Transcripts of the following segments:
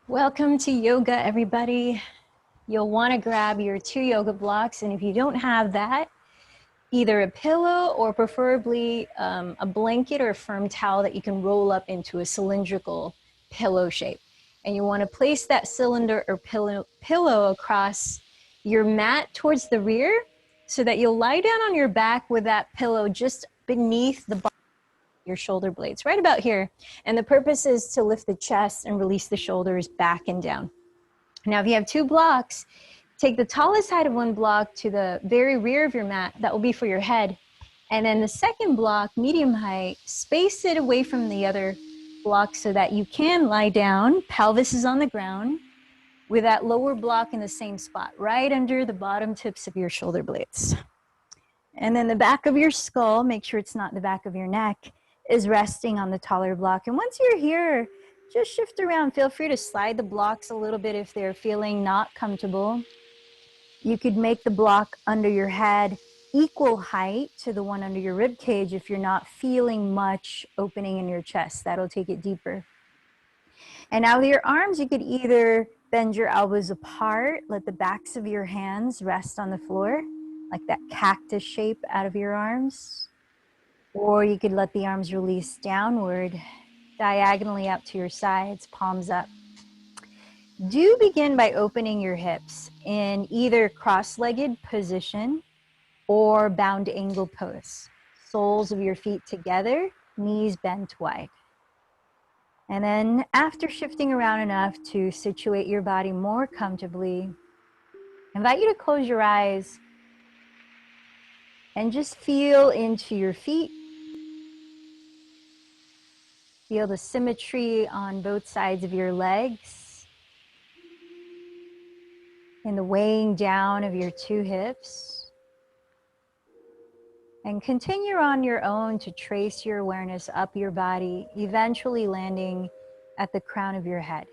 Welcome to yoga, everybody. You'll want to grab your 2 yoga blocks, and if you don't have that, either a pillow or preferably a blanket or a firm towel that you can roll up into a cylindrical pillow shape. And you want to place that cylinder or pillow across your mat towards the rear so that you'll lie down on your back with that pillow just beneath the bottom of your shoulder blades, right about here. And the purpose is to lift the chest and release the shoulders back and down. Now, if you have 2 blocks, take the tallest height of one block to the very rear of your mat. That will be for your head. And then the second block, medium height, space it away from the other block so that you can lie down. Pelvis is on the ground with that lower block in the same spot, right under the bottom tips of your shoulder blades. And then the back of your skull, make sure it's not the back of your neck, is resting on the taller block. And once you're here, just shift around. Feel free to slide the blocks a little bit if they're feeling not comfortable. You could make the block under your head equal height to the one under your rib cage if you're not feeling much opening in your chest. That'll take it deeper. And now with your arms, you could either bend your elbows apart, let the backs of your hands rest on the floor, like that cactus shape out of your arms. Or you could let the arms release downward, diagonally up to your sides, palms up. Do begin by opening your hips in either cross-legged position or bound angle pose. Soles of your feet together, knees bent wide. And then after shifting around enough to situate your body more comfortably, I invite you to close your eyes and just feel into your feet. Feel the symmetry on both sides of your legs and the weighing down of your 2 hips. And continue on your own to trace your awareness up your body, eventually landing at the crown of your head.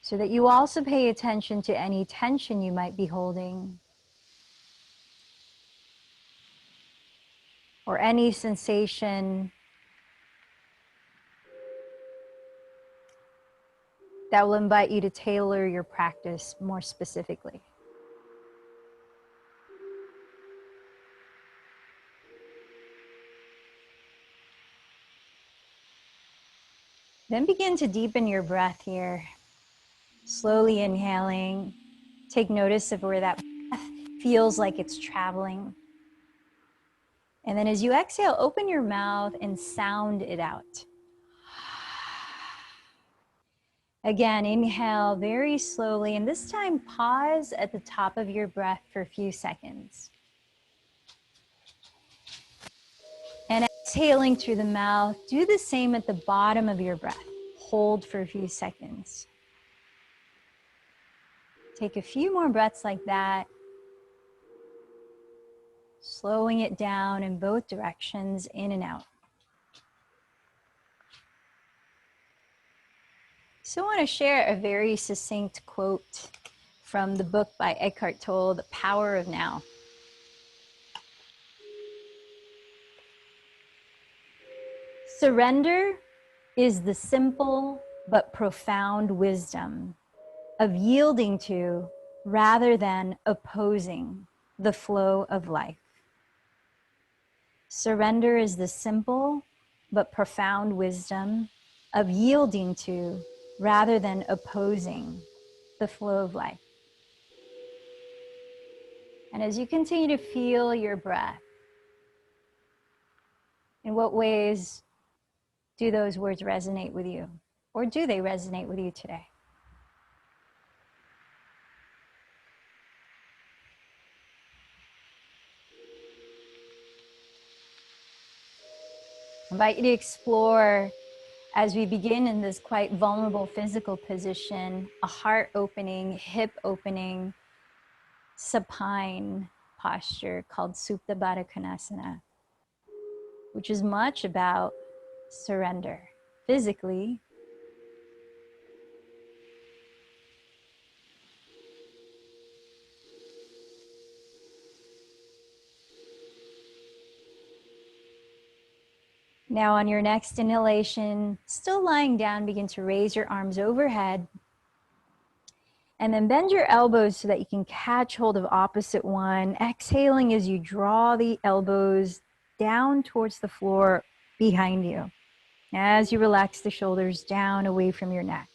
So that you also pay attention to any tension you might be holding, or any sensation that will invite you to tailor your practice more specifically. Then begin to deepen your breath here. Slowly inhaling. Take notice of where that breath feels like it's traveling. And then as you exhale, open your mouth and sound it out. Again, inhale very slowly, and this time pause at the top of your breath for a few seconds. And exhaling through the mouth, do the same at the bottom of your breath. Hold for a few seconds. Take a few more breaths like that, slowing it down in both directions, in and out. So I want to share a very succinct quote from the book by Eckhart Tolle, The Power of Now. Surrender is the simple but profound wisdom of yielding to rather than opposing the flow of life. Surrender is the simple but profound wisdom of yielding to rather than opposing the flow of life. And as you continue to feel your breath, in what ways do those words resonate with you? Or do they resonate with you today? I invite you to explore, as we begin in this quite vulnerable physical position, a heart opening, hip opening, supine posture called Supta Baddha Konasana, which is much about surrender physically, Now on your next inhalation, still lying down, begin to raise your arms overhead. And then bend your elbows so that you can catch hold of opposite one. Exhaling as you draw the elbows down towards the floor behind you. As you relax the shoulders down away from your neck.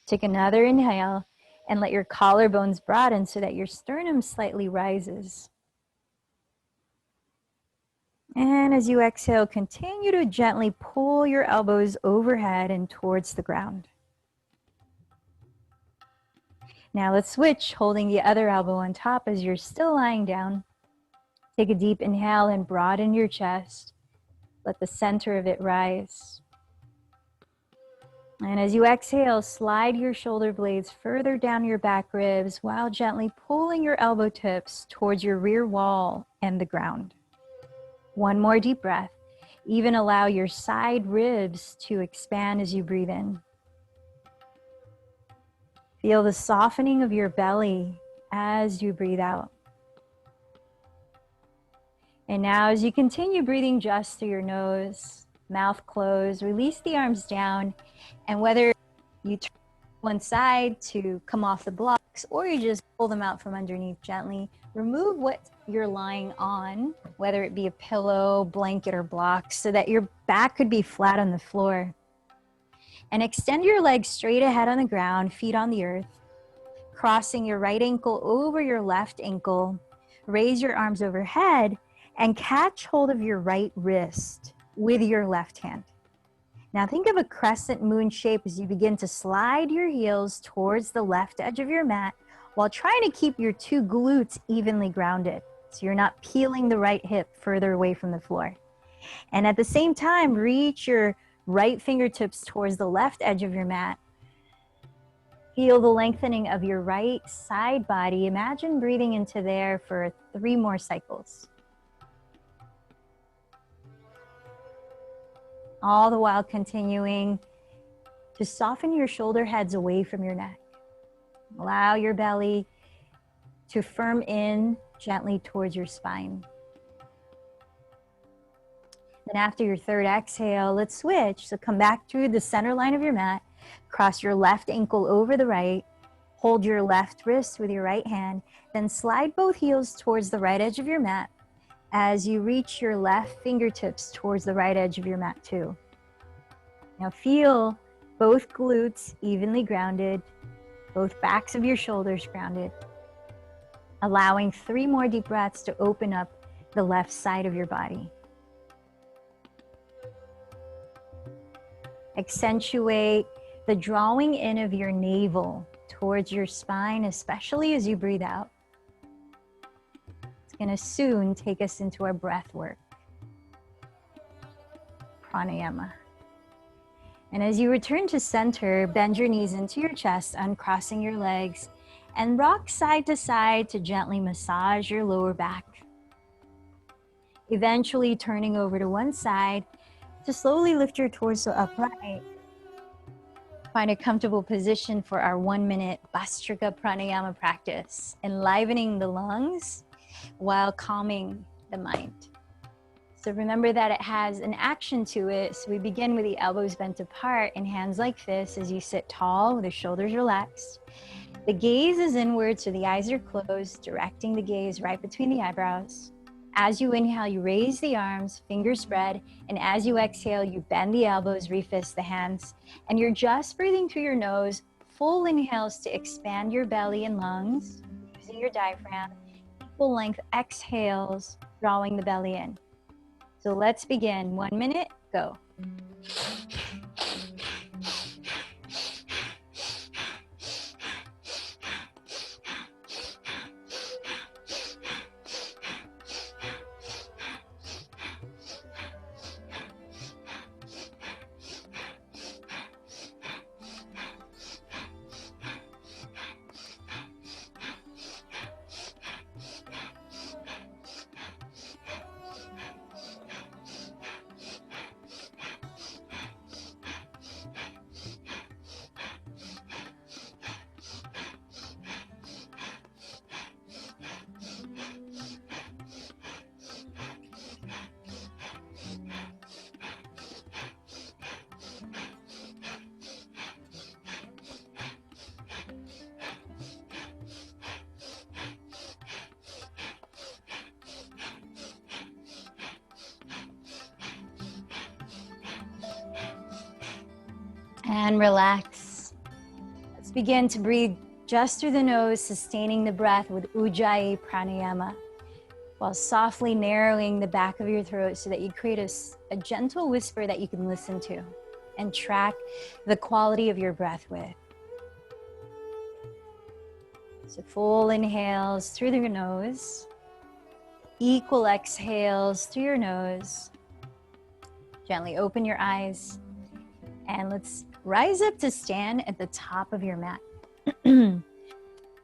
Take another inhale and let your collarbones broaden so that your sternum slightly rises. And as you exhale, continue to gently pull your elbows overhead and towards the ground. Now let's switch, holding the other elbow on top as you're still lying down. Take a deep inhale and broaden your chest. Let the center of it rise. And as you exhale, slide your shoulder blades further down your back ribs while gently pulling your elbow tips towards your rear wall and the ground. One more deep breath. Even allow your side ribs to expand as you breathe in. Feel the softening of your belly as you breathe out. And now as you continue breathing just through your nose, mouth closed, release the arms down. And whether you turn one side to come off the blocks or you just pull them out from underneath gently, remove what you're lying on, whether it be a pillow, blanket, or blocks, so that your back could be flat on the floor. And extend your legs straight ahead on the ground, feet on the earth, crossing your right ankle over your left ankle. Raise your arms overhead and catch hold of your right wrist with your left hand. Now think of a crescent moon shape as you begin to slide your heels towards the left edge of your mat while trying to keep your two glutes evenly grounded. So you're not peeling the right hip further away from the floor. And at the same time, reach your right fingertips towards the left edge of your mat. Feel the lengthening of your right side body. Imagine breathing into there for 3 more cycles. All the while continuing to soften your shoulder heads away from your neck. Allow your belly to firm in gently towards your spine. Then after your third exhale, let's switch. So come back through the center line of your mat, cross your left ankle over the right, hold your left wrist with your right hand, then slide both heels towards the right edge of your mat as you reach your left fingertips towards the right edge of your mat too. Now feel both glutes evenly grounded, both backs of your shoulders grounded, allowing 3 more deep breaths to open up the left side of your body. Accentuate the drawing in of your navel towards your spine, especially as you breathe out. It's going to soon take us into our breath work, pranayama. And as you return to center, bend your knees into your chest, uncrossing your legs, and rock side to side to gently massage your lower back. Eventually turning over to one side to slowly lift your torso upright. Find a comfortable position for our 1-minute Bhastrika Pranayama practice, enlivening the lungs while calming the mind. So remember that it has an action to it. So we begin with the elbows bent apart and hands like this as you sit tall with the shoulders relaxed. The gaze is inward, so the eyes are closed, directing the gaze right between the eyebrows. As you inhale, you raise the arms, fingers spread, and as you exhale, you bend the elbows, refist the hands, and you're just breathing through your nose, full inhales to expand your belly and lungs, using your diaphragm, equal length exhales, drawing the belly in. So let's begin. 1 minute, go. And relax. Let's begin to breathe just through the nose, sustaining the breath with Ujjayi Pranayama, while softly narrowing the back of your throat so that you create a gentle whisper that you can listen to and track the quality of your breath with. So full inhales through your nose, equal exhales through your nose. Gently open your eyes and let's rise up to stand at the top of your mat.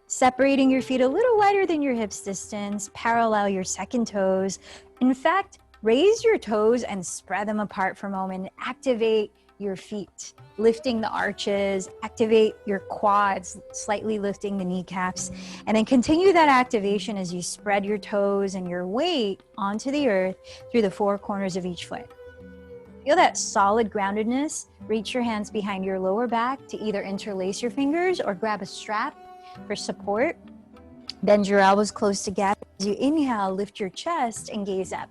Separating your feet a little wider than your hips distance, parallel your second toes. In fact, raise your toes and spread them apart for a moment. Activate your feet, lifting the arches, activate your quads, slightly lifting the kneecaps, and then continue that activation as you spread your toes and your weight onto the earth through the four corners of each foot. Feel that solid groundedness. Reach your hands behind your lower back to either interlace your fingers or grab a strap for support. Bend your elbows close together. As you inhale, lift your chest and gaze up.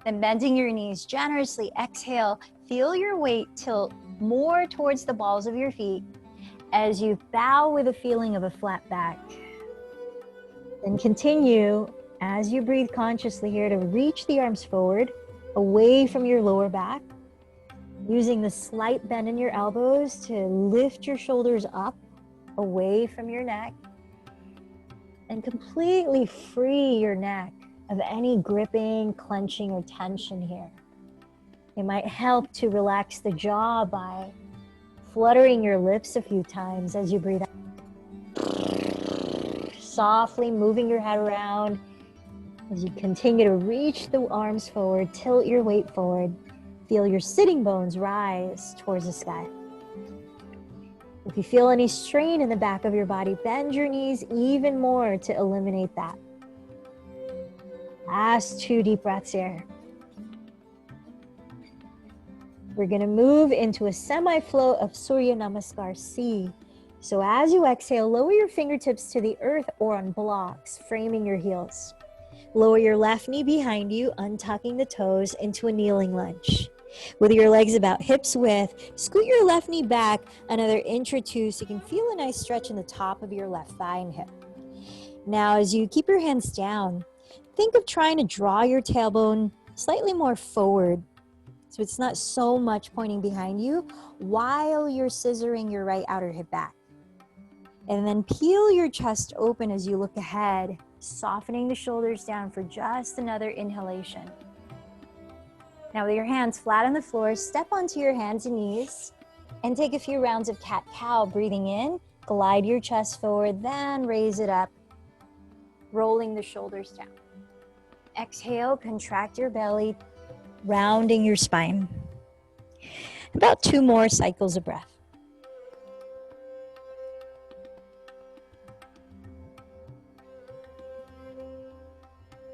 Then bending your knees generously, exhale, feel your weight tilt more towards the balls of your feet as you bow with a feeling of a flat back. Then continue, as you breathe consciously here, to reach the arms forward, away from your lower back, using the slight bend in your elbows to lift your shoulders up, away from your neck, and completely free your neck of any gripping, clenching, or tension here. It might help to relax the jaw by fluttering your lips a few times as you breathe out. Softly moving your head around as you continue to reach the arms forward, tilt your weight forward. Feel your sitting bones rise towards the sky. If you feel any strain in the back of your body, bend your knees even more to eliminate that. Last 2 deep breaths here. We're going to move into a semi-flow of Surya Namaskar C. So as you exhale, lower your fingertips to the earth or on blocks, framing your heels. Lower your left knee behind you, untucking the toes into a kneeling lunge. With your legs about hips width, scoot your left knee back another inch or 2 so you can feel a nice stretch in the top of your left thigh and hip. Now, as you keep your hands down, think of trying to draw your tailbone slightly more forward so it's not so much pointing behind you while you're scissoring your right outer hip back. And then peel your chest open as you look ahead, softening the shoulders down for just another inhalation. Now with your hands flat on the floor, step onto your hands and knees and take a few rounds of cat-cow. Breathing in, glide your chest forward, then raise it up, rolling the shoulders down. Exhale, contract your belly, rounding your spine. About 2 more cycles of breath.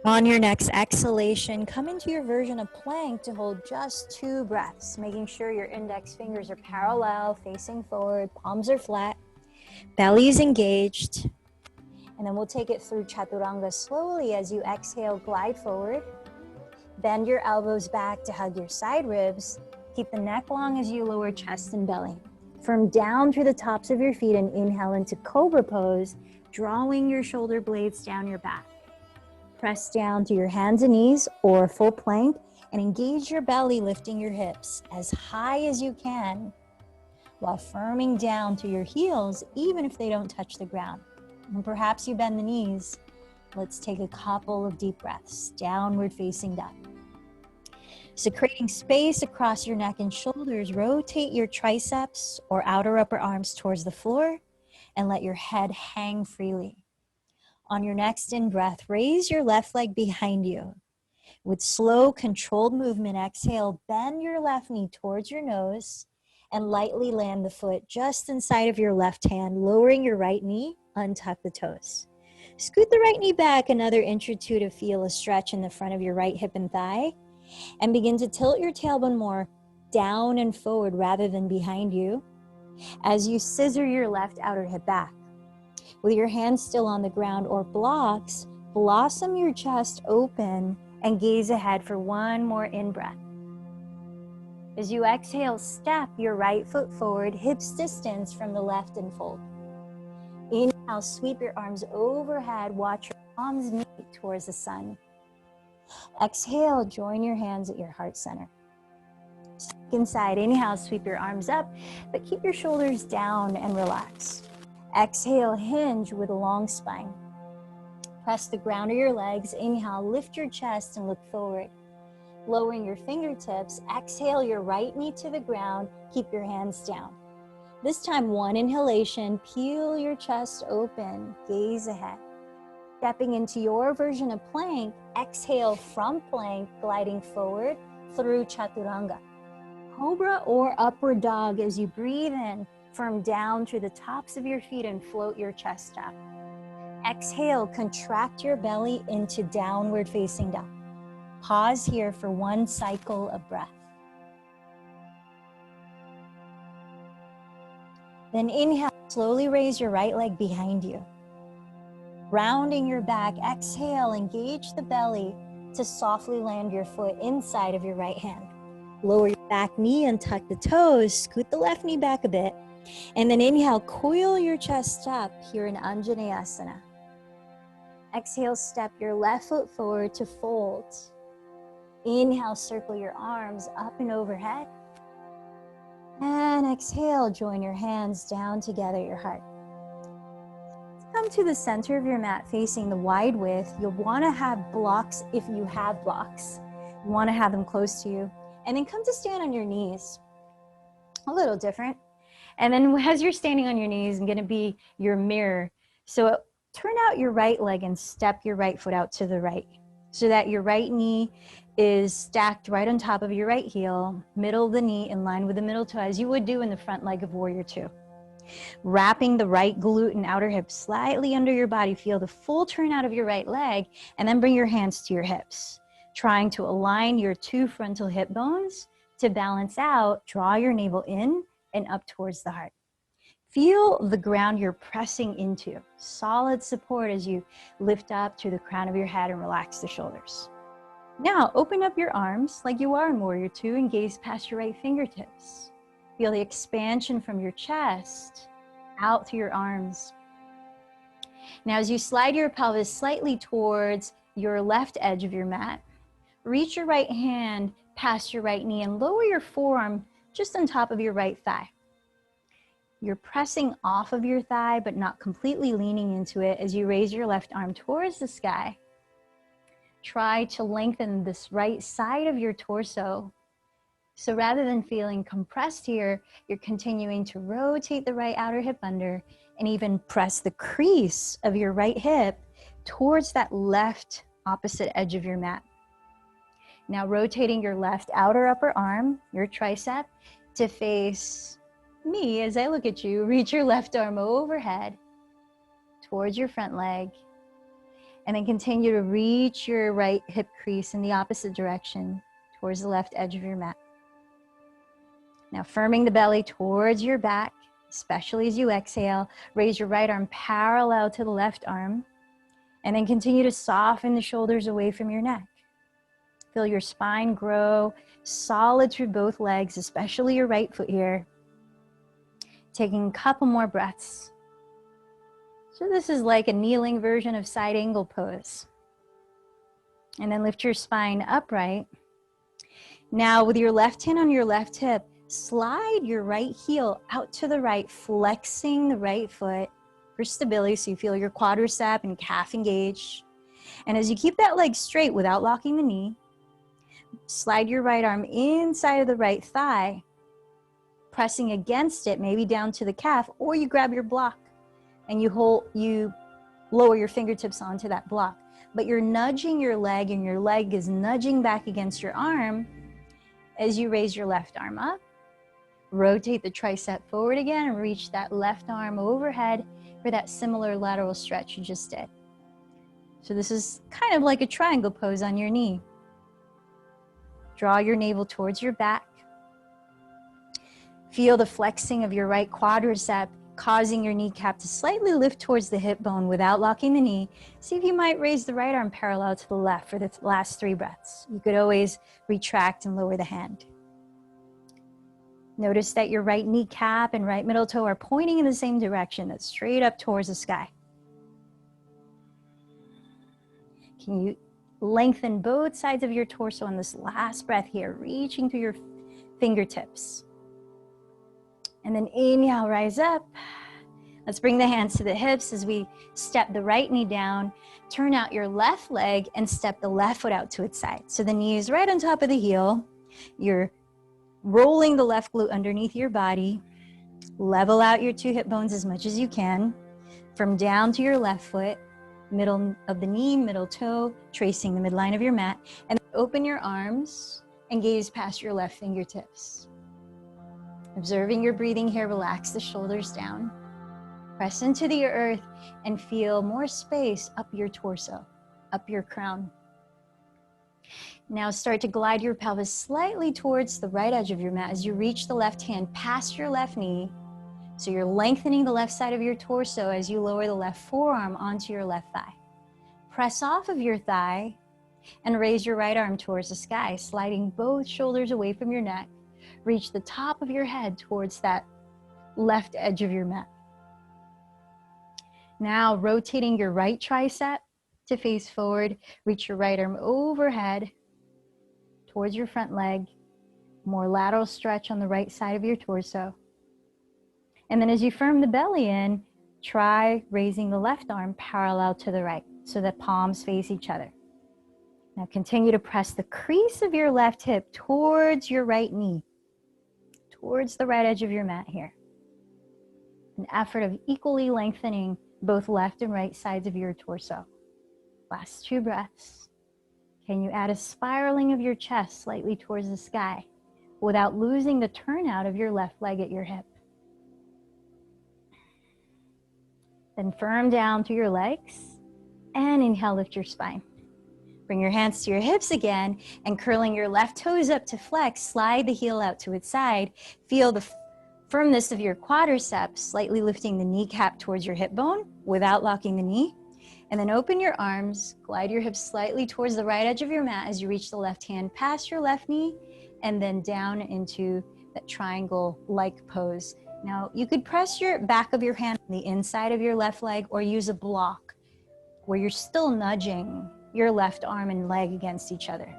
On your next exhalation, come into your version of plank to hold just 2 breaths, making sure your index fingers are parallel, facing forward, palms are flat, belly is engaged. And then we'll take it through Chaturanga slowly. As you exhale, glide forward. Bend your elbows back to hug your side ribs. Keep the neck long as you lower chest and belly. Firm down through the tops of your feet and inhale into Cobra Pose, drawing your shoulder blades down your back. Press down to your hands and knees or full plank and engage your belly, lifting your hips as high as you can while firming down to your heels, even if they don't touch the ground. And perhaps you bend the knees. Let's take a couple of deep breaths, downward facing dog. So creating space across your neck and shoulders, rotate your triceps or outer upper arms towards the floor and let your head hang freely. On your next in-breath, raise your left leg behind you. With slow, controlled movement, exhale, bend your left knee towards your nose and lightly land the foot just inside of your left hand, lowering your right knee, untuck the toes. Scoot the right knee back another inch or 2 to feel a stretch in the front of your right hip and thigh, and begin to tilt your tailbone more down and forward rather than behind you as you scissor your left outer hip back. With your hands still on the ground or blocks, blossom your chest open and gaze ahead for 1 more in-breath. As you exhale, step your right foot forward, hips distance from the left, and fold. Inhale, sweep your arms overhead, watch your palms meet towards the sun. Exhale, join your hands at your heart center. Second side, inhale, sweep your arms up, but keep your shoulders down and relax. Exhale, hinge with a long spine. Press the ground of your legs. Inhale, lift your chest and look forward. Lowering your fingertips, exhale your right knee to the ground, keep your hands down. This time, one inhalation, peel your chest open, gaze ahead. Stepping into your version of plank, exhale from plank, gliding forward through chaturanga. Cobra or upward dog as you breathe in, firm down through the tops of your feet and float your chest up. Exhale, contract your belly into downward facing dog. Pause here for one cycle of breath. Then inhale, slowly raise your right leg behind you. Rounding your back, exhale, engage the belly to softly land your foot inside of your right hand. Lower your back knee and tuck the toes, scoot the left knee back a bit, and then inhale, coil your chest up here in Anjaneyasana. Exhale, step your left foot forward to fold. Inhale, circle your arms up and overhead. And exhale, join your hands down together at your heart. Come to the center of your mat facing the wide width. You'll want to have blocks if you have blocks. You want to have them close to you. And then come to stand on your knees. A little different. And then as you're standing on your knees, I'm going to be your mirror. So turn out your right leg and step your right foot out to the right so that your right knee is stacked right on top of your right heel, middle of the knee in line with the middle toe, as you would do in the front leg of Warrior Two. Wrapping the right glute and outer hip slightly under your body, feel the full turn out of your right leg, and then bring your hands to your hips. Trying to align your two frontal hip bones to balance out, draw your navel in and up towards the heart. Feel the ground you're pressing into. Solid support as you lift up to the crown of your head and relax the shoulders. Now, open up your arms like you are in Warrior Two and gaze past your right fingertips. Feel the expansion from your chest out through your arms. Now, as you slide your pelvis slightly towards your left edge of your mat, reach your right hand past your right knee and lower your forearm just on top of your right thigh. You're pressing off of your thigh, but not completely leaning into it as you raise your left arm towards the sky. Try to lengthen this right side of your torso. So rather than feeling compressed here, you're continuing to rotate the right outer hip under and even press the crease of your right hip towards that left opposite edge of your mat. Now rotating your left outer upper arm, your tricep, to face me as I look at you. Reach your left arm overhead towards your front leg. And then continue to reach your right hip crease in the opposite direction towards the left edge of your mat. Now firming the belly towards your back, especially as you exhale, raise your right arm parallel to the left arm, and then continue to soften the shoulders away from your neck. Feel your spine grow solid through both legs, especially your right foot here. Taking a couple more breaths. So this is like a kneeling version of side angle pose. And then lift your spine upright. Now with your left hand on your left hip, slide your right heel out to the right, flexing the right foot for stability so you feel your quadricep and calf engaged. And as you keep that leg straight without locking the knee, slide your right arm inside of the right thigh, pressing against it, maybe down to the calf, or you grab your block and you lower your fingertips onto that block. But you're nudging your leg and your leg is nudging back against your arm as you raise your left arm up. Rotate the tricep forward again and reach that left arm overhead for that similar lateral stretch you just did. So this is kind of like a triangle pose on your knee. Draw your navel towards your back. Feel the flexing of your right quadricep, causing your kneecap to slightly lift towards the hip bone without locking the knee. See if you might raise the right arm parallel to the left for the last 3 breaths. You could always retract and lower the hand. Notice that your right kneecap and right middle toe are pointing in the same direction. That's straight up towards the sky. Can you lengthen both sides of your torso on this last breath here, reaching through your fingertips. And then inhale, rise up. Let's bring the hands to the hips as we step the right knee down, turn out your left leg and step the left foot out to its side. So the knee is right on top of the heel. You're rolling the left glute underneath your body. Level out your two hip bones as much as you can. From down to your left foot, middle of the knee, middle toe, tracing the midline of your mat. And open your arms and gaze past your left fingertips. Observing your breathing here, relax the shoulders down. Press into the earth and feel more space up your torso, up your crown. Now start to glide your pelvis slightly towards the right edge of your mat as you reach the left hand past your left knee. So you're lengthening the left side of your torso as you lower the left forearm onto your left thigh. Press off of your thigh and raise your right arm towards the sky, sliding both shoulders away from your neck. Reach the top of your head towards that left edge of your mat. Now rotating your right tricep to face forward, reach your right arm overhead towards your front leg, more lateral stretch on the right side of your torso. And then as you firm the belly in, try raising the left arm parallel to the right so that palms face each other. Now continue to press the crease of your left hip towards your right knee, towards the right edge of your mat here. An effort of equally lengthening both left and right sides of your torso. Last 2 breaths. Can you add a spiraling of your chest slightly towards the sky without losing the turnout of your left leg at your hip? Then firm down through your legs and inhale, lift your spine. Bring your hands to your hips again and curling your left toes up to flex, slide the heel out to its side. Feel the firmness of your quadriceps, slightly lifting the kneecap towards your hip bone without locking the knee. And then open your arms, glide your hips slightly towards the right edge of your mat as you reach the left hand past your left knee and then down into that triangle-like pose. Now, you could press your back of your hand on the inside of your left leg or use a block where you're still nudging your left arm and leg against each other.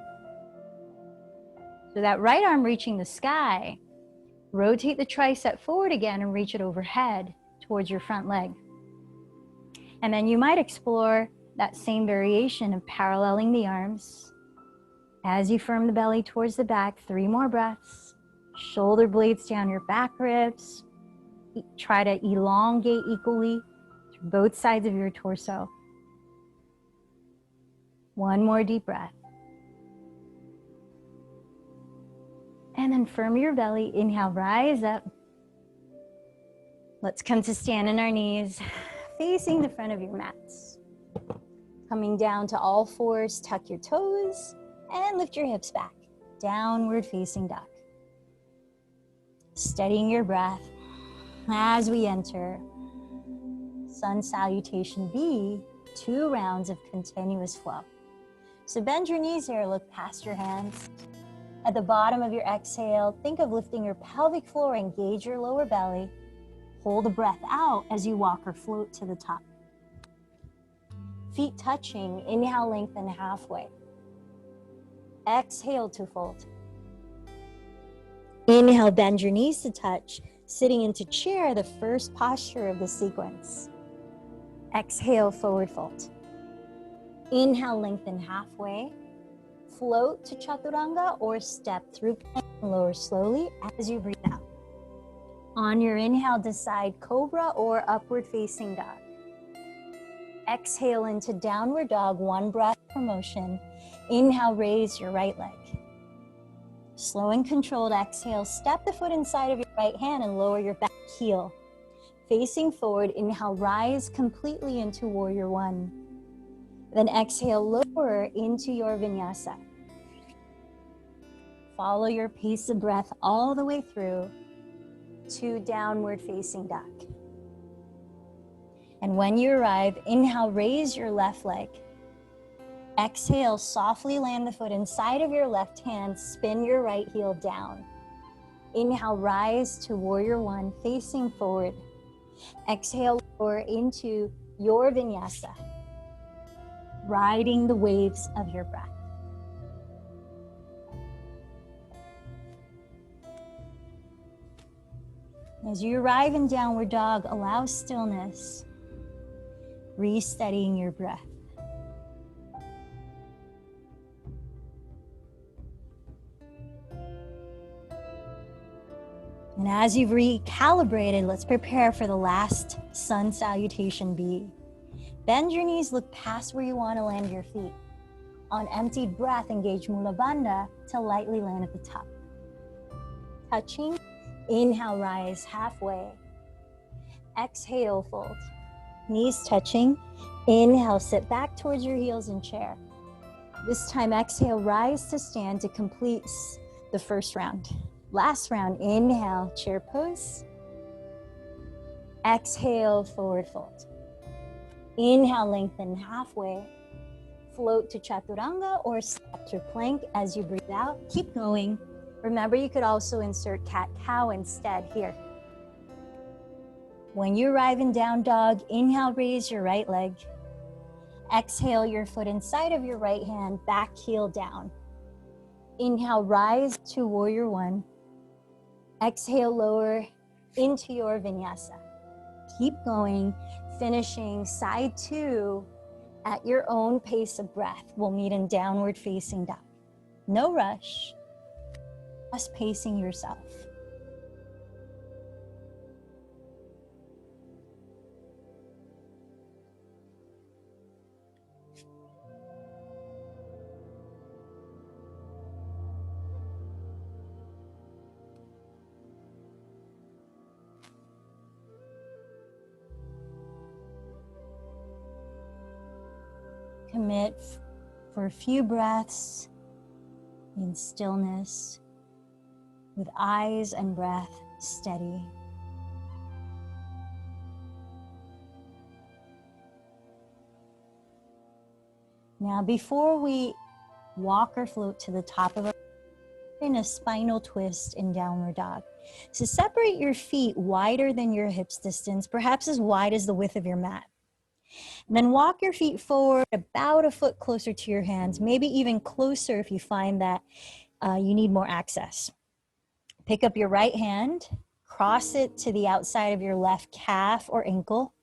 So that right arm reaching the sky, rotate the tricep forward again and reach it overhead towards your front leg. And then you might explore that same variation of paralleling the arms. As you firm the belly towards the back, 3 more breaths. Shoulder blades down your back ribs. Try to elongate equally through both sides of your torso. 1 more deep breath. And then firm your belly. Inhale, rise up. Let's come to stand on our knees, facing the front of your mats. Coming down to all fours, tuck your toes and lift your hips back. Downward facing dog. Steadying your breath as we enter Sun Salutation B, 2 rounds of continuous flow. So bend your knees here, look past your hands. At the bottom of your exhale, think of lifting your pelvic floor, engage your lower belly. Hold the breath out as you walk or float to the top. Feet touching, inhale, lengthen halfway. Exhale to fold. Inhale, bend your knees to touch, sitting into chair, the first posture of the sequence. Exhale, forward fold. Inhale, lengthen halfway. Float to chaturanga or step through plank and lower slowly as you breathe out. On your inhale, decide cobra or upward facing dog. Exhale into downward dog, 1 breath per motion. Inhale, raise your right leg. Slow and controlled exhale, step the foot inside of your right hand and lower your back heel. Facing forward, inhale, rise completely into warrior 1. Then exhale, lower into your vinyasa. Follow your pace of breath all the way through to downward facing dog. And when you arrive, inhale, raise your left leg. Exhale, softly land the foot inside of your left hand, spin your right heel down. Inhale, rise to warrior one, facing forward. Exhale, lower into your vinyasa, riding the waves of your breath. As you arrive in downward dog, allow stillness, re-steadying your breath. And as you've recalibrated, let's prepare for the last sun salutation B. Bend your knees, look past where you want to land your feet. On emptied breath, engage Mula Bandha to lightly land at the top. Touching, inhale, rise halfway. Exhale, fold. Knees touching. Inhale, sit back towards your heels in chair. This time, exhale, rise to stand to complete the first round. Last round, inhale, chair pose. Exhale, forward fold. Inhale, lengthen halfway. Float to chaturanga or step to plank as you breathe out. Keep going. Remember, you could also insert cat-cow instead here. When you arrive in down dog, inhale, raise your right leg. Exhale, your foot inside of your right hand, back heel down. Inhale, rise to warrior one. Exhale, lower into your vinyasa. Keep going, finishing side two at your own pace of breath. We'll meet in downward facing dog. No rush, just pacing yourself. Commit for a few breaths in stillness with eyes and breath steady. Now, before we walk or float to the top of in a spinal twist in downward dog. So separate your feet wider than your hips distance, perhaps as wide as the width of your mat. And then walk your feet forward about a foot closer to your hands, maybe even closer if you find that you need more access. Pick up your right hand, cross it to the outside of your left calf or ankle.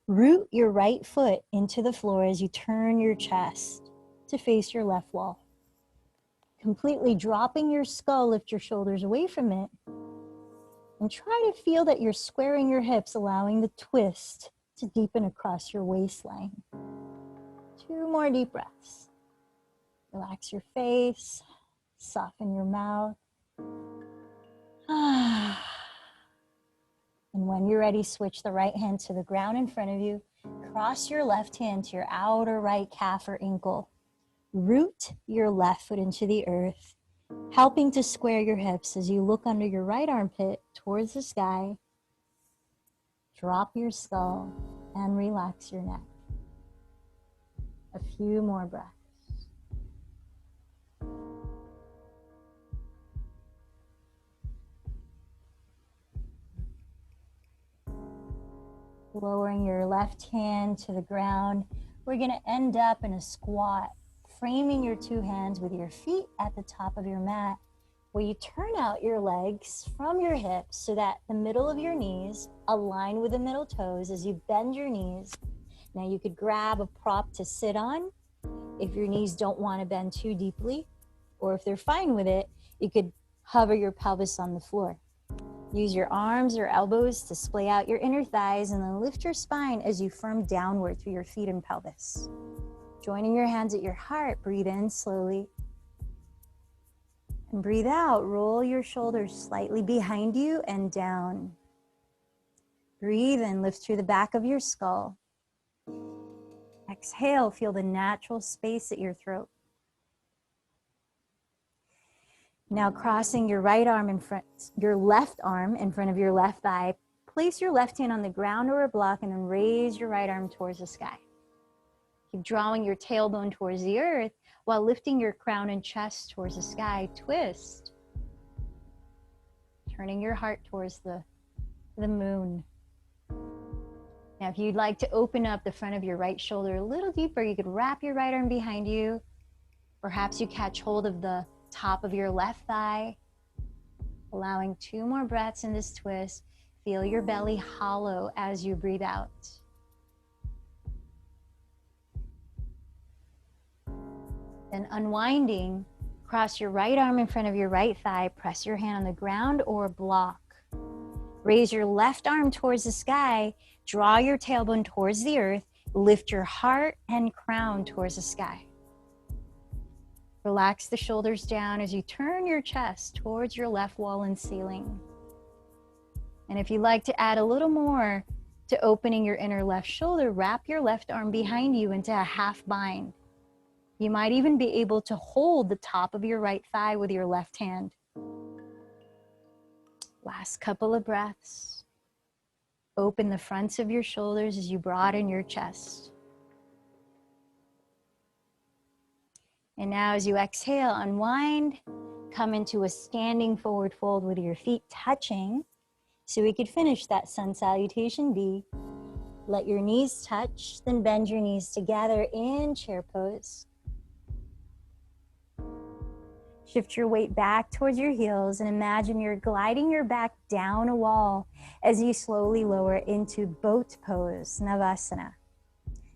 Root your right foot into the floor as you turn your chest to face your left wall. Completely dropping your skull, lift your shoulders away from it. And try to feel that you're squaring your hips, allowing the twist to deepen across your waistline. 2 more deep breaths. Relax your face, soften your mouth. And when you're ready, switch the right hand to the ground in front of you. Cross your left hand to your outer right calf or ankle. Root your left foot into the earth, helping to square your hips as you look under your right armpit towards the sky. Drop your skull and relax your neck. A few more breaths. Lowering your left hand to the ground, we're going to end up in a squat, framing your 2 hands with your feet at the top of your mat, where you turn out your legs from your hips so that the middle of your knees align with the middle toes as you bend your knees. Now you could grab a prop to sit on if your knees don't want to bend too deeply, or if they're fine with it, you could hover your pelvis on the floor. Use your arms or elbows to splay out your inner thighs and then lift your spine as you firm downward through your feet and pelvis. Joining your hands at your heart, breathe in slowly. And breathe out, roll your shoulders slightly behind you and down. Breathe in, lift through the back of your skull. Exhale, feel the natural space at your throat. Now crossing your right arm in front, your left arm in front of your left thigh, place your left hand on the ground or a block and then raise your right arm towards the sky. Keep drawing your tailbone towards the earth while lifting your crown and chest towards the sky. Twist. turning your heart towards the moon. Now, if you'd like to open up the front of your right shoulder a little deeper, you could wrap your right arm behind you. Perhaps you catch hold of the top of your left thigh, allowing 2 more breaths in this twist. Feel your belly hollow as you breathe out. Then unwinding, cross your right arm in front of your right thigh, press your hand on the ground or block. Raise your left arm towards the sky, draw your tailbone towards the earth, lift your heart and crown towards the sky. Relax the shoulders down as you turn your chest towards your left wall and ceiling. And if you'd like to add a little more to opening your inner left shoulder, wrap your left arm behind you into a half bind. You might even be able to hold the top of your right thigh with your left hand. Last couple of breaths. Open the fronts of your shoulders as you broaden your chest. And now as you exhale, unwind, come into a standing forward fold with your feet touching. So we could finish that sun salutation V. Let your knees touch, then bend your knees together in chair pose. Shift your weight back towards your heels and imagine you're gliding your back down a wall as you slowly lower into boat pose, Navasana.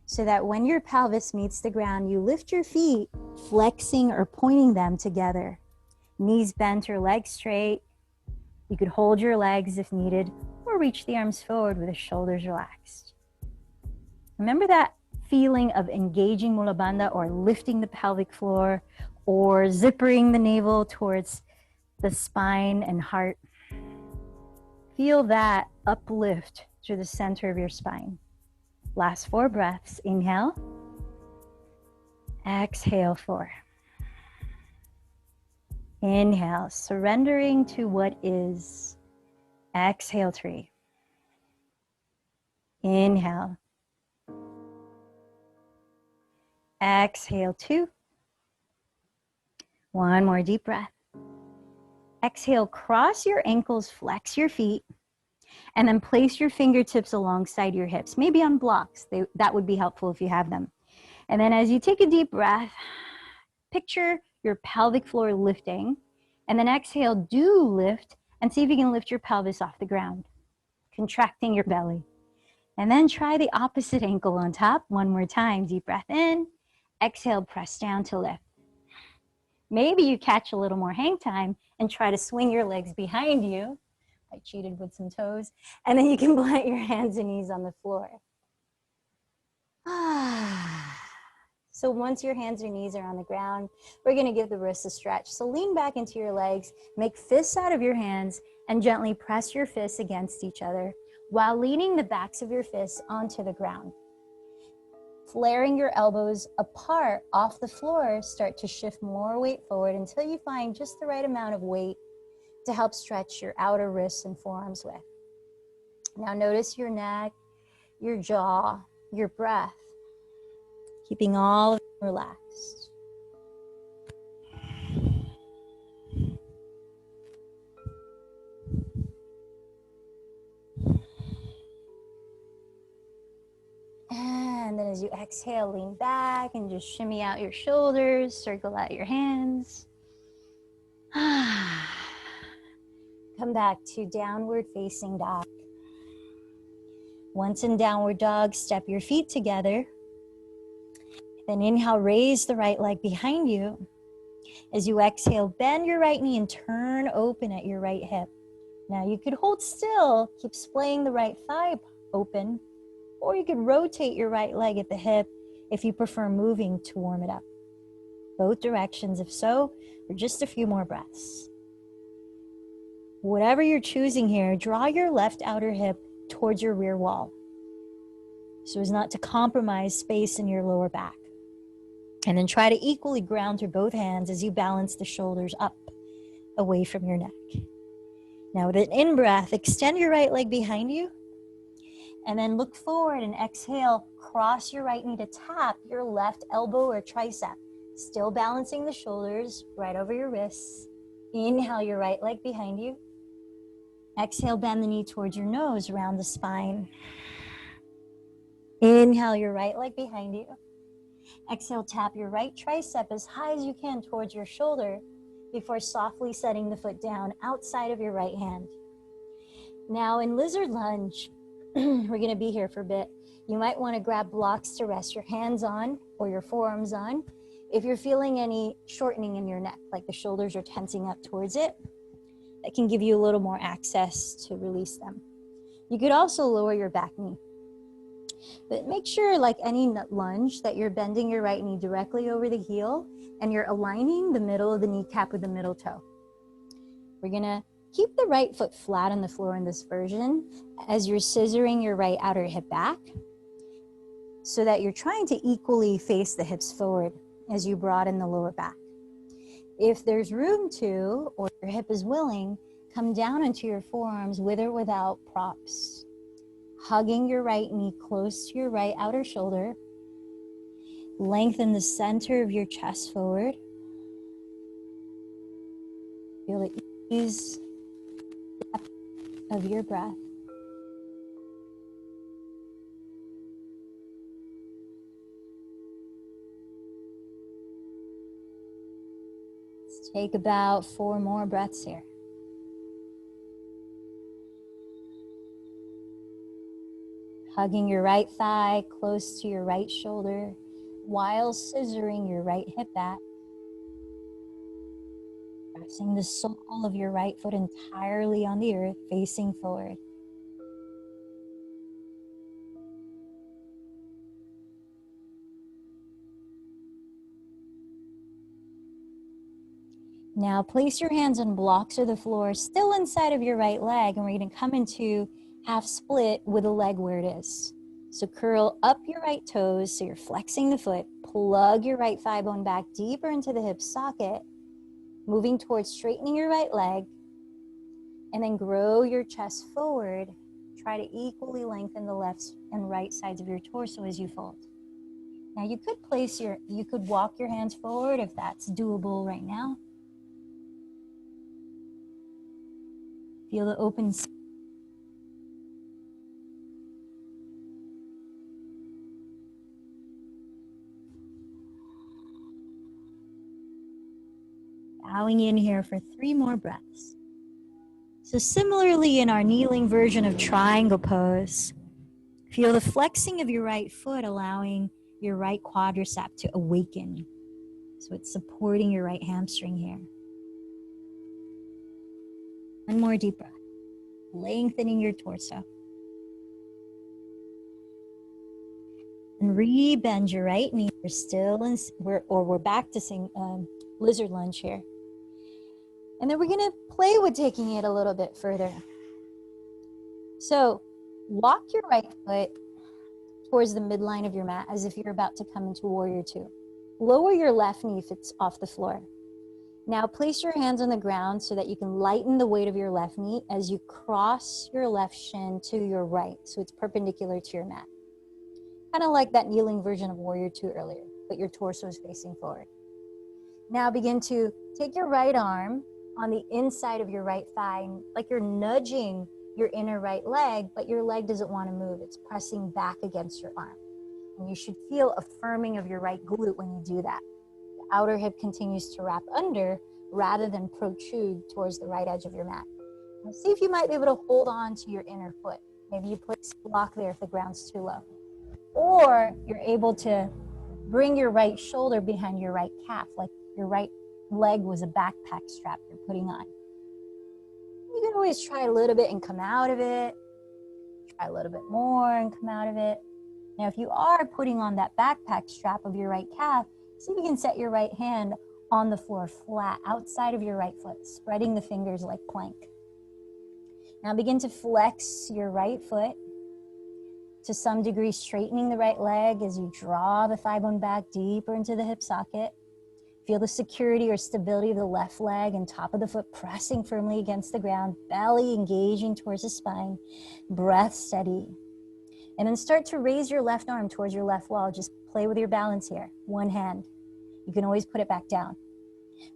So that when your pelvis meets the ground, you lift your feet, flexing or pointing them together. Knees bent or legs straight. You could hold your legs if needed, or reach the arms forward with the shoulders relaxed. Remember that feeling of engaging Mula Bandha or lifting the pelvic floor or zippering the navel towards the spine and heart. Feel that uplift through the center of your spine. Last 4 breaths. Inhale. Exhale 4. Inhale, surrendering to what is. Exhale 3. Inhale. Exhale 2. 1 more deep breath. Exhale, cross your ankles, flex your feet, and then place your fingertips alongside your hips, maybe on blocks. That would be helpful if you have them. And then as you take a deep breath, picture your pelvic floor lifting, and then exhale, do lift, and see if you can lift your pelvis off the ground, contracting your belly. And then try the opposite ankle on top. 1 more time, deep breath in, exhale, press down to lift. Maybe you catch a little more hang time and try to swing your legs behind you. I cheated with some toes. And then you can plant your hands and knees on the floor. So once your hands and knees are on the ground, we're going to give the wrists a stretch. So lean back into your legs, make fists out of your hands, and gently press your fists against each other while leaning the backs of your fists onto the ground. Flaring your elbows apart off the floor, start to shift more weight forward until you find just the right amount of weight to help stretch your outer wrists and forearms with. Now notice your neck, your jaw, your breath, keeping all of them relaxed. And then as you exhale, lean back and just shimmy out your shoulders, circle out your hands. Come back to downward facing dog. Once in downward dog, step your feet together. Then inhale, raise the right leg behind you. As you exhale, bend your right knee and turn open at your right hip. Now you could hold still, keep splaying the right thigh open, or you could rotate your right leg at the hip if you prefer moving to warm it up. Both directions, if so, for just a few more breaths. Whatever you're choosing here, draw your left outer hip towards your rear wall so as not to compromise space in your lower back. And then try to equally ground through both hands as you balance the shoulders up away from your neck. Now with an in-breath, extend your right leg behind you and then look forward and exhale, cross your right knee to tap your left elbow or tricep. Still balancing the shoulders right over your wrists. Inhale your right leg behind you. Exhale, bend the knee towards your nose, round the spine. Inhale your right leg behind you. Exhale, tap your right tricep as high as you can towards your shoulder before softly setting the foot down outside of your right hand. Now in lizard lunge, we're gonna be here for a bit. You might wanna grab blocks to rest your hands on or your forearms on. If you're feeling any shortening in your neck, like the shoulders are tensing up towards it, that can give you a little more access to release them. You could also lower your back knee. But make sure, like any lunge, that you're bending your right knee directly over the heel and you're aligning the middle of the kneecap with the middle toe. We're gonna keep the right foot flat on the floor in this version as you're scissoring your right outer hip back so that you're trying to equally face the hips forward as you broaden the lower back. If there's room to, or your hip is willing, come down into your forearms with or without props. Hugging your right knee close to your right outer shoulder. Lengthen the center of your chest forward. Feel the ease of your breath. Let's take about 4 more breaths here. Hugging your right thigh close to your right shoulder while scissoring your right hip back. Pressing the sole of your right foot entirely on the earth, facing forward. Now place your hands on blocks or the floor, still inside of your right leg, and we're going to come into half split with the leg where it is. So curl up your right toes, so you're flexing the foot, plug your right thigh bone back deeper into the hip socket, moving towards straightening your right leg, and then grow your chest forward. Try to equally lengthen the left and right sides of your torso as you fold. Now you could walk your hands forward if that's doable right now. Feel the open. Bowing in here for 3 more breaths. So similarly in our kneeling version of triangle pose, feel the flexing of your right foot allowing your right quadricep to awaken. So it's supporting your right hamstring here. 1 more deep breath, lengthening your torso. And re-bend your right knee. We're back to lizard lunge here. And then we're gonna play with taking it a little bit further. So walk your right foot towards the midline of your mat as if you're about to come into warrior 2. Lower your left knee if it's off the floor. Now place your hands on the ground so that you can lighten the weight of your left knee as you cross your left shin to your right, so it's perpendicular to your mat. Kind of like that kneeling version of warrior 2 earlier, but your torso is facing forward. Now begin to take your right arm on the inside of your right thigh, like you're nudging your inner right leg, but your leg doesn't want to move. It's pressing back against your arm. And you should feel a firming of your right glute when you do that. The outer hip continues to wrap under rather than protrude towards the right edge of your mat. Now see if you might be able to hold on to your inner foot. Maybe you place a block there if the ground's too low. Or you're able to bring your right shoulder behind your right calf, like your right leg was a backpack strap you're putting on. You can always try a little bit and come out of it. Try a little bit more and come out of it. Now, if you are putting on that backpack strap of your right calf, see if you can set your right hand on the floor flat outside of your right foot, spreading the fingers like plank. Now begin to flex your right foot, to some degree straightening the right leg as you draw the thigh bone back deeper into the hip socket. Feel the security or stability of the left leg and top of the foot pressing firmly against the ground, belly engaging towards the spine, breath steady. And then start to raise your left arm towards your left wall. Just play with your balance here, one hand. You can always put it back down.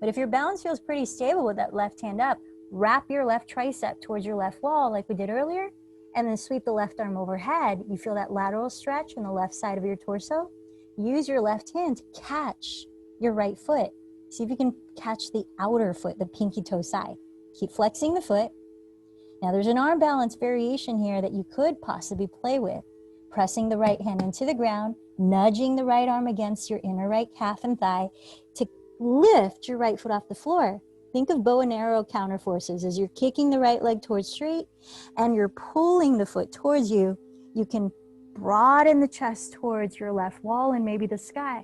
But if your balance feels pretty stable with that left hand up, Wrap your left tricep towards your left wall like we did earlier, and then sweep the left arm overhead. You feel that lateral stretch on the left side of your torso. Use your left hand to catch your right foot. See if you can catch the outer foot, the pinky toe side. Keep flexing the foot. Now there's an arm balance variation here that you could possibly play with. Pressing the right hand into the ground, nudging the right arm against your inner right calf and thigh to lift your right foot off the floor. Think of bow and arrow counter forces. As you're kicking the right leg towards straight and you're pulling the foot towards you, you can broaden the chest towards your left wall and maybe the sky.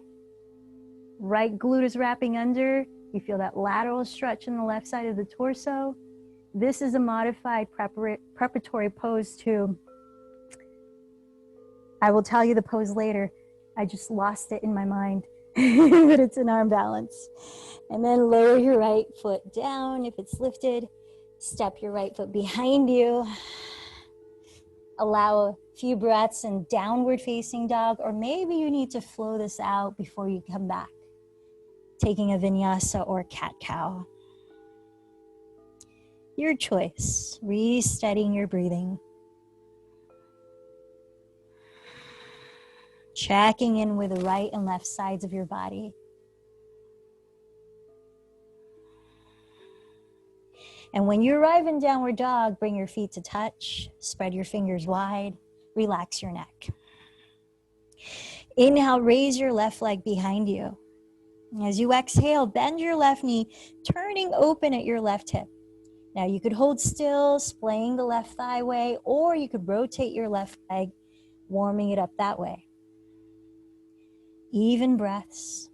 Right glute is wrapping under. You feel that lateral stretch in the left side of the torso. This is a modified preparatory pose to, I will tell you the pose later. I just lost it in my mind, but it's an arm balance. And then lower your right foot down if it's lifted. Step your right foot behind you. Allow a few breaths in downward facing dog, or maybe you need to flow this out before you come back. Taking a vinyasa or cat-cow. Your choice. Resetting your breathing. Checking in with the right and left sides of your body. And when you arrive in downward dog, bring your feet to touch, spread your fingers wide, relax your neck. Inhale, raise your left leg behind you. As you exhale, bend your left knee, turning open at your left hip. Now you could hold still, splaying the left thigh away, or you could rotate your left leg, warming it up that way. Even breaths,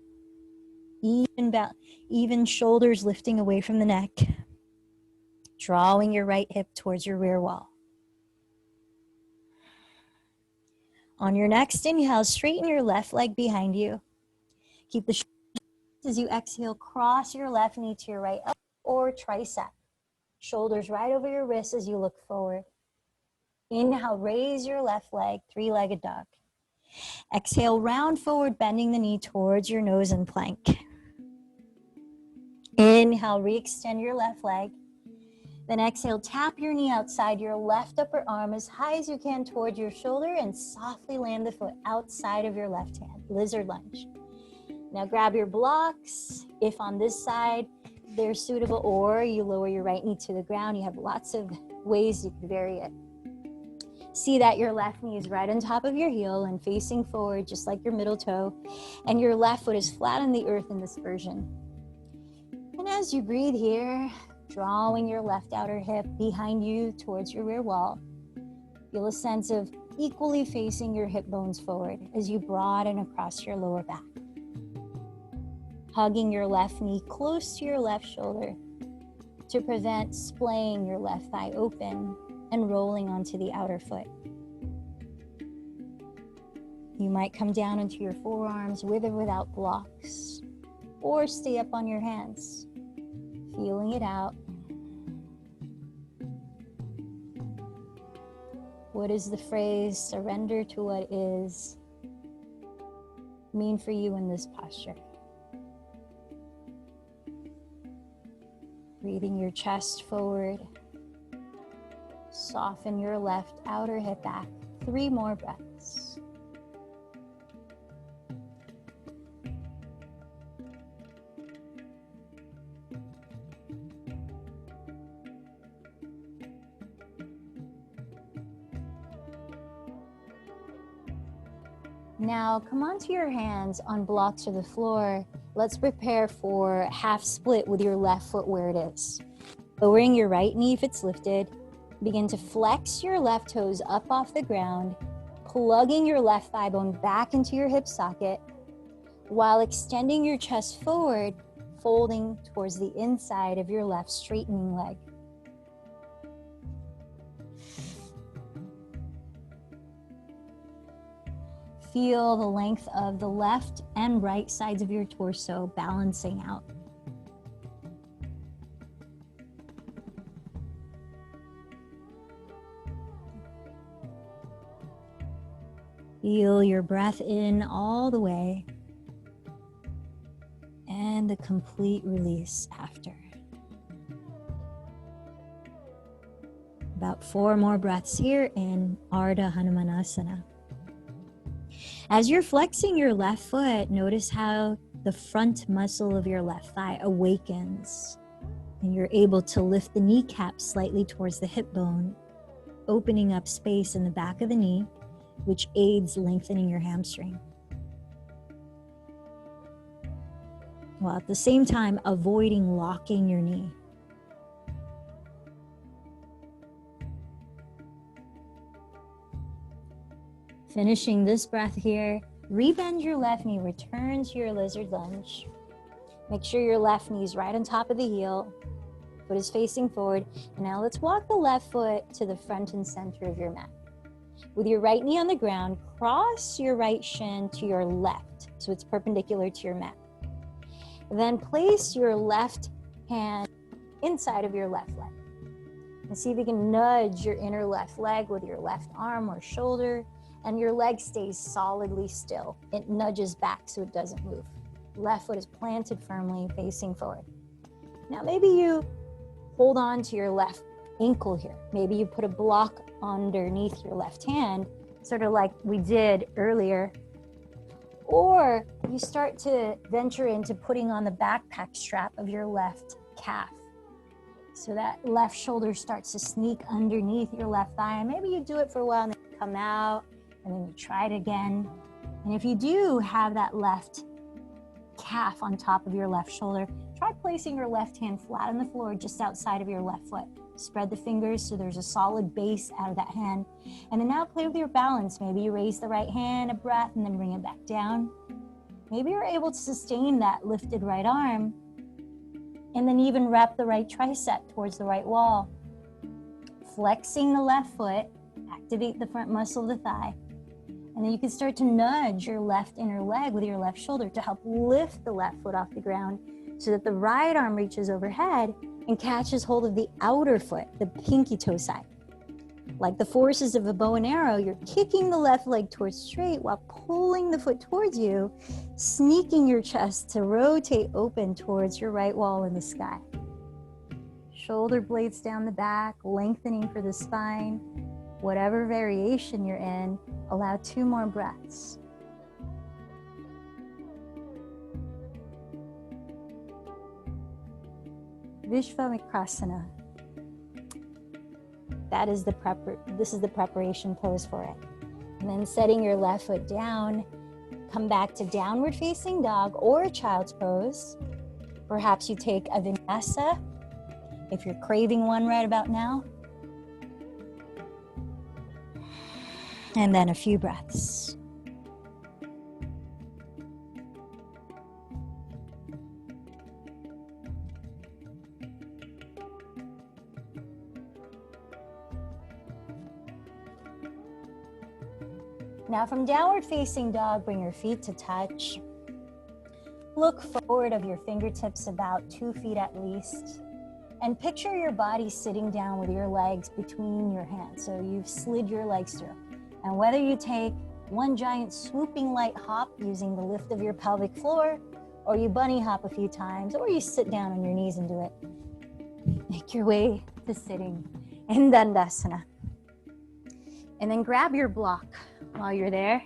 even shoulders lifting away from the neck. Drawing your right hip towards your rear wall. On your next inhale, straighten your left leg behind you. Keep the shoulders as you exhale, cross your left knee to your right elbow or tricep. Shoulders right over your wrists as you look forward. Inhale, raise your left leg, three-legged dog. Exhale, round forward, bending the knee towards your nose and plank. Inhale, re-extend your left leg. Then exhale, tap your knee outside your left upper arm as high as you can toward your shoulder and softly land the foot outside of your left hand, lizard lunge. Now grab your blocks, if on this side they're suitable, or you lower your right knee to the ground. You have lots of ways you can vary it. See that your left knee is right on top of your heel and facing forward just like your middle toe, and your left foot is flat on the earth in this version. And as you breathe here, drawing your left outer hip behind you towards your rear wall. Feel a sense of equally facing your hip bones forward as you broaden across your lower back. Hugging your left knee close to your left shoulder to prevent splaying your left thigh open and rolling onto the outer foot. You might come down into your forearms with or without blocks, or stay up on your hands. Feeling it out. What does the phrase "surrender to what is" mean for you in this posture? Breathing your chest forward. Soften your left outer hip back. 3 more breaths. Now come onto your hands on blocks or the floor. Let's prepare for half split with your left foot where it is. Lowering your right knee if it's lifted. Begin to flex your left toes up off the ground, plugging your left thigh bone back into your hip socket while extending your chest forward, folding towards the inside of your left straightening leg. Feel the length of the left and right sides of your torso balancing out. Feel your breath in all the way and the complete release after. About 4 more breaths here in Ardha Hanumanasana. As you're flexing your left foot, notice how the front muscle of your left thigh awakens, and you're able to lift the kneecap slightly towards the hip bone, opening up space in the back of the knee, which aids lengthening your hamstring, while at the same time avoiding locking your knee. Finishing this breath here, rebend your left knee, return to your lizard lunge. Make sure your left knee is right on top of the heel, foot is facing forward. And now let's walk the left foot to the front and center of your mat. With your right knee on the ground, cross your right shin to your left, so it's perpendicular to your mat. Then place your left hand inside of your left leg. And see if you can nudge your inner left leg with your left arm or shoulder, and your leg stays solidly still. It nudges back so it doesn't move. Left foot is planted firmly, facing forward. Now maybe you hold on to your left ankle here. Maybe you put a block underneath your left hand, sort of like we did earlier. Or you start to venture into putting on the backpack strap of your left calf. So that left shoulder starts to sneak underneath your left thigh. And maybe you do it for a while and then you come out and then you try it again. And if you do have that left calf on top of your left shoulder, try placing your left hand flat on the floor just outside of your left foot. Spread the fingers so there's a solid base out of that hand. And then now play with your balance. Maybe you raise the right hand, a breath, and then bring it back down. Maybe you're able to sustain that lifted right arm and then even wrap the right tricep towards the right wall. Flexing the left foot, activate the front muscle of the thigh. And then you can start to nudge your left inner leg with your left shoulder to help lift the left foot off the ground so that the right arm reaches overhead and catches hold of the outer foot, the pinky toe side. Like the forces of a bow and arrow, you're kicking the left leg towards straight while pulling the foot towards you, sneaking your chest to rotate open towards your right wall in the sky. Shoulder blades down the back, lengthening for the spine. Whatever variation you're in, allow 2 more breaths. Vishvamikrasana. This is the preparation pose for it. And then setting your left foot down, come back to downward facing dog or a child's pose. Perhaps you take a vinyasa if you're craving one right about now. And then a few breaths. Now from downward facing dog, bring your feet to touch. Look forward of your fingertips about 2 feet at least. And picture your body sitting down with your legs between your hands. So you've slid your legs through. And whether you take one giant swooping light hop using the lift of your pelvic floor, or you bunny hop a few times, or you sit down on your knees and do it, make your way to sitting in Dandasana. And then grab your block while you're there.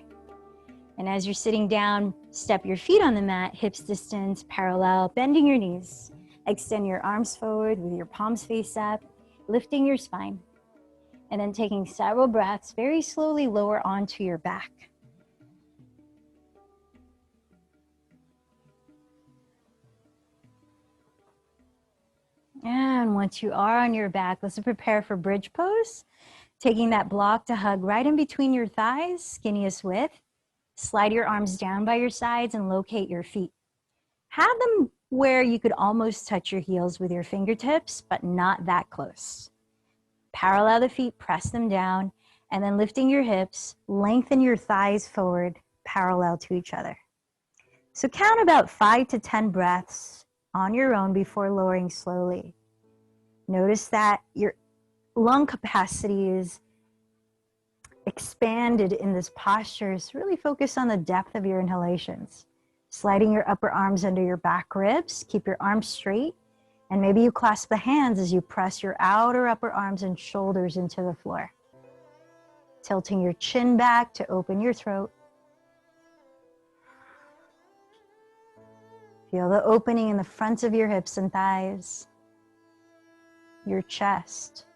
And as you're sitting down, step your feet on the mat, hips distance, parallel, bending your knees. Extend your arms forward with your palms face up, lifting your spine. And then taking several breaths, very slowly lower onto your back. And once you are on your back, let's prepare for bridge pose. Taking that block to hug right in between your thighs, skinniest width. Slide your arms down by your sides and locate your feet. Have them where you could almost touch your heels with your fingertips, but not that close. Parallel the feet, press them down, and then lifting your hips, lengthen your thighs forward, parallel to each other. So count about 5 to 10 breaths on your own before lowering slowly. Notice that your lung capacity is expanded in this posture. So really focus on the depth of your inhalations. Sliding your upper arms under your back ribs, keep your arms straight, And maybe you clasp the hands as you press your outer upper arms and shoulders into the floor. Tilting your chin back to open your throat. Feel the opening in the front of your hips and thighs, your chest.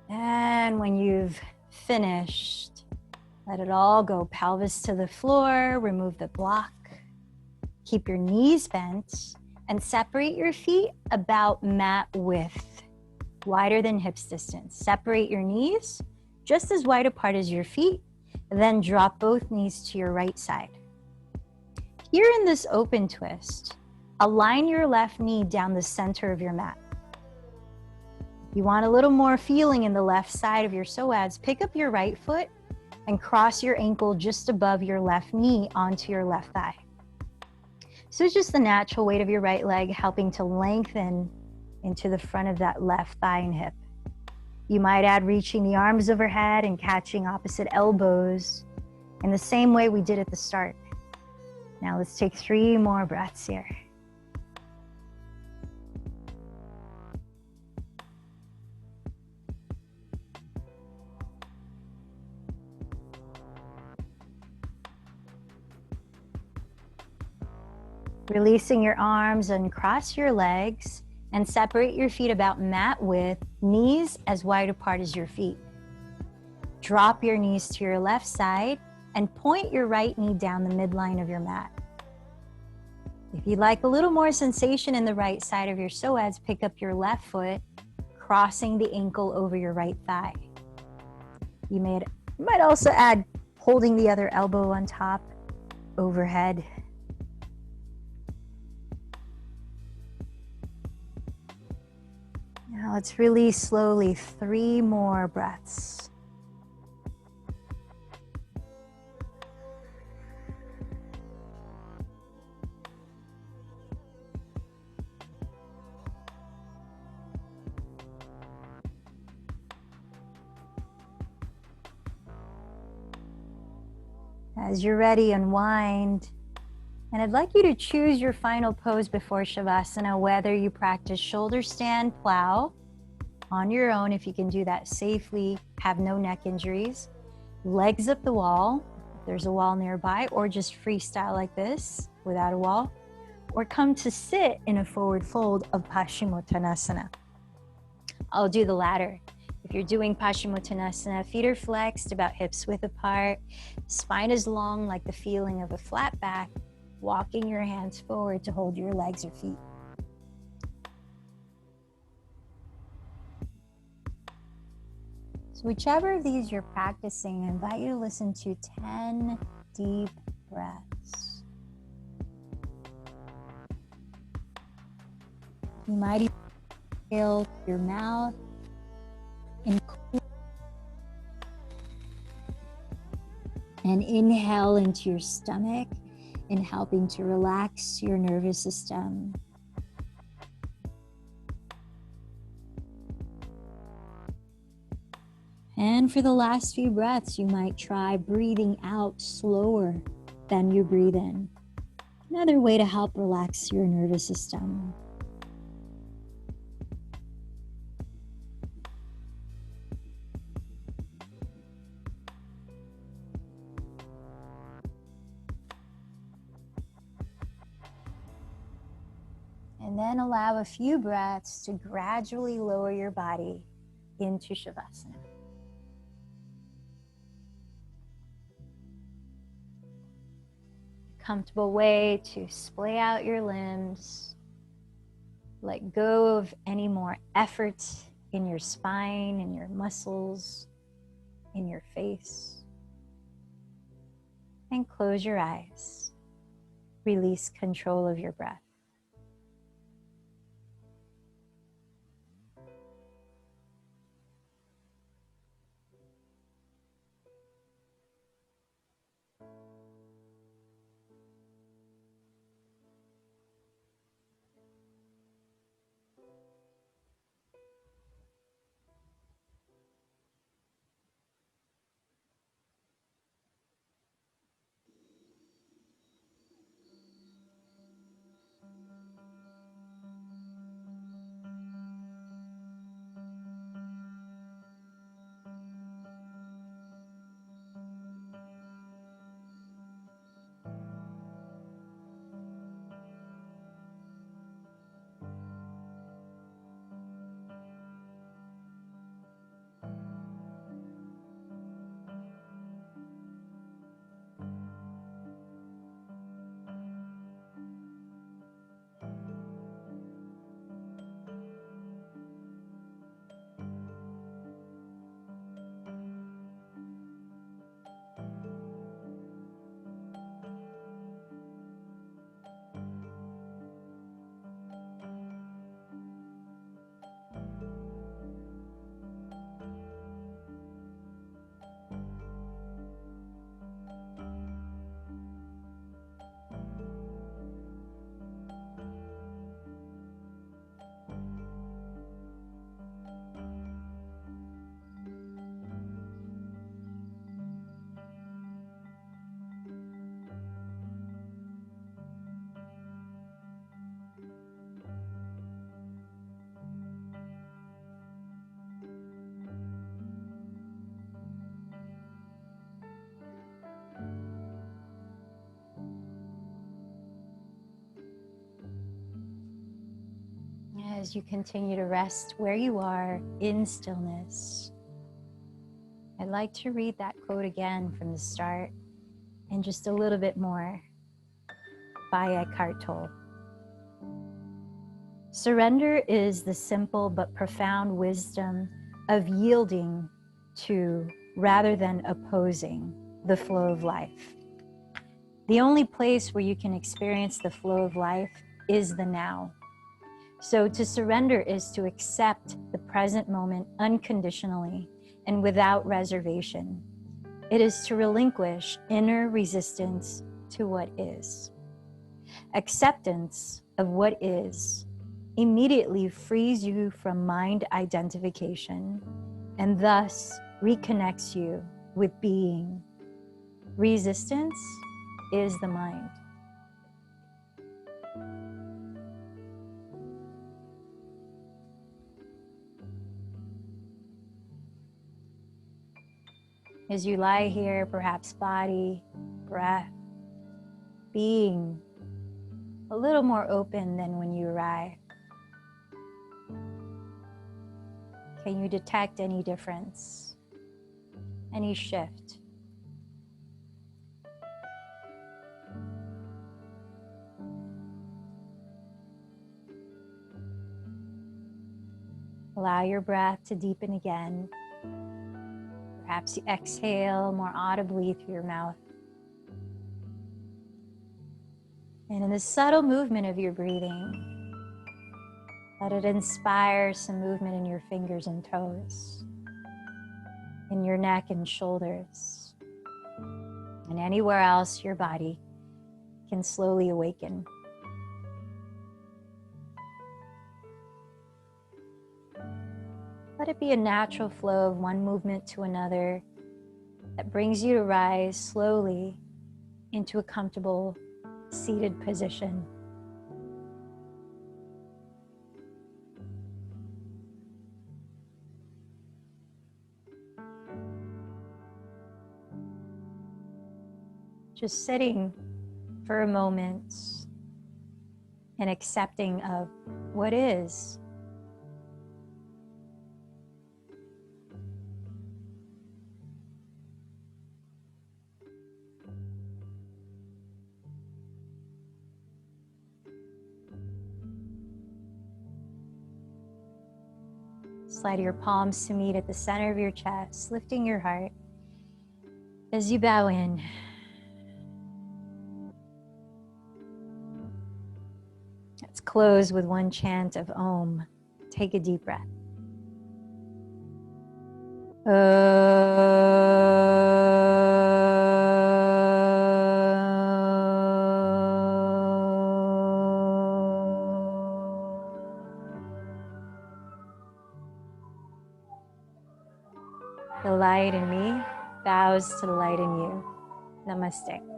And when you've finished, let it all go. Pelvis to the floor, remove the block. Keep your knees bent and separate your feet about mat width, wider than hips distance. Separate your knees just as wide apart as your feet, then drop both knees to your right side. Here in this open twist, align your left knee down the center of your mat. You want a little more feeling in the left side of your psoas, pick up your right foot and cross your ankle just above your left knee onto your left thigh. So it's just the natural weight of your right leg helping to lengthen into the front of that left thigh and hip. You might add reaching the arms overhead and catching opposite elbows in the same way we did at the start. Now let's take 3 more breaths here. Releasing your arms, uncross your legs and separate your feet about mat width, knees as wide apart as your feet. Drop your knees to your left side and point your right knee down the midline of your mat. If you'd like a little more sensation in the right side of your psoas, pick up your left foot, crossing the ankle over your right thigh. You might also add holding the other elbow on top, overhead. Now let's release slowly, 3 more breaths. As you're ready, unwind. And I'd like you to choose your final pose before Shavasana, whether you practice shoulder stand plow on your own, if you can do that safely, have no neck injuries, legs up the wall, if there's a wall nearby, or just freestyle like this without a wall, or come to sit in a forward fold of Paschimottanasana. I'll do the latter. If you're doing Paschimottanasana, feet are flexed about hips width apart, spine is long like the feeling of a flat back, walking your hands forward to hold your legs or feet. So whichever of these you're practicing, I invite you to listen to 10 deep breaths. You might inhale through your mouth and inhale into your stomach and helping to relax your nervous system. And for the last few breaths, you might try breathing out slower than you breathe in. Another way to help relax your nervous system. And then allow a few breaths to gradually lower your body into Shavasana. Comfortable way to splay out your limbs. Let go of any more effort in your spine, in your muscles, in your face. And close your eyes. Release control of your breath. as you continue to rest where you are in stillness. I'd like to read that quote again from the start and just a little bit more by Eckhart Tolle. Surrender is the simple but profound wisdom of yielding to, rather than opposing, the flow of life. The only place where you can experience the flow of life is the now. So to surrender is to accept the present moment unconditionally and without reservation. It is to relinquish inner resistance to what is. Acceptance of what is immediately frees you from mind identification and thus reconnects you with being. Resistance is the mind. As you lie here, perhaps body, breath, being a little more open than when you arrived. Can you detect any difference, any shift? Allow your breath to deepen again. Perhaps you exhale more audibly through your mouth. And in the subtle movement of your breathing, let it inspire some movement in your fingers and toes, in your neck and shoulders, and anywhere else your body can slowly awaken. Let it be a natural flow of one movement to another that brings you to rise slowly into a comfortable seated position. Just sitting for a moment and accepting of what is. Slide your palms to meet at the center of your chest, lifting your heart as you bow in. Let's close with one chant of Om. Take a deep breath. The light in me bows to the light in you. Namaste.